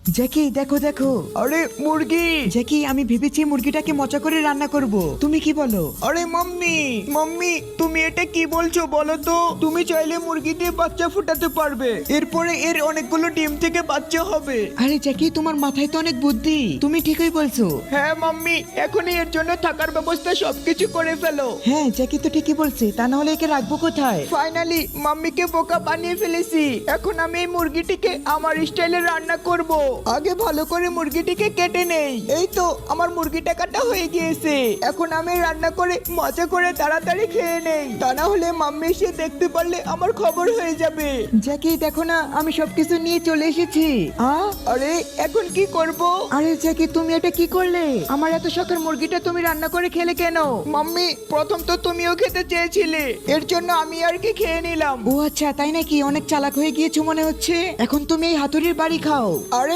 জ্যাকি দেখো দেখো। আরে মুরগি। জ্যাকি আমি ভেবেছি মুরগিটাকে মজা করে রান্না করব, তুমি কি বলো? আরে মাম্মি মাম্মি, তুমি এটা কি বলছো বলো তো? তুমি চাইলে মুরগি দিয়ে বাচ্চা ফুটাতে পারবে, এরপরে এর অনেকগুলো ডিম থেকে বাচ্চা হবে। আরে জ্যাকি তোমার মাথায় তো অনেক বুদ্ধি, তুমি ঠিকই বলছো। হ্যাঁ মাম্মি, এখনই এর জন্য থাকার ব্যবস্থা সবকিছু করে ফেলো। হ্যাঁ জ্যাকি তো ঠিকই বলছে, তা না হলে একে রাখবো কোথায়? ফাইনালি মাম্মিকে বোকা বানিয়ে ফেলেছি। এখন আমি এই মুরগিটিকে আমার স্টাইলে রান্না করব। আগে ভালো করে মুরগিটিকে কেটে নেই। এই তো আমার মুরগিটা কাটা হয়ে গিয়েছে। এখন আমি রান্না করে মজা করে তাড়াতাড়ি খেয়ে নেই, তা না হলে মাম্মি এসে দেখতে পারলে আমার খবর হয়ে যাবে। জ্যাকি দেখো না, আমি সবকিছু নিয়ে চলে এসেছি। আরে এখন কি করব? আরে জ্যাকি তুমি এটা কি করলে? আমার এত শখের মুরগিটা তুমি রান্না করে খেলে কেন? মাম্মি প্রথম তো তুমিও খেতে চেয়েছিলে, এর জন্য আমি আর কি খেয়ে নিলাম। ও আচ্ছা তাই নাকি, অনেক চালাক হয়ে গিয়েছো মনে হচ্ছে। এখন তুমি এই হাতুড়ির বাড়ি খাও। আরে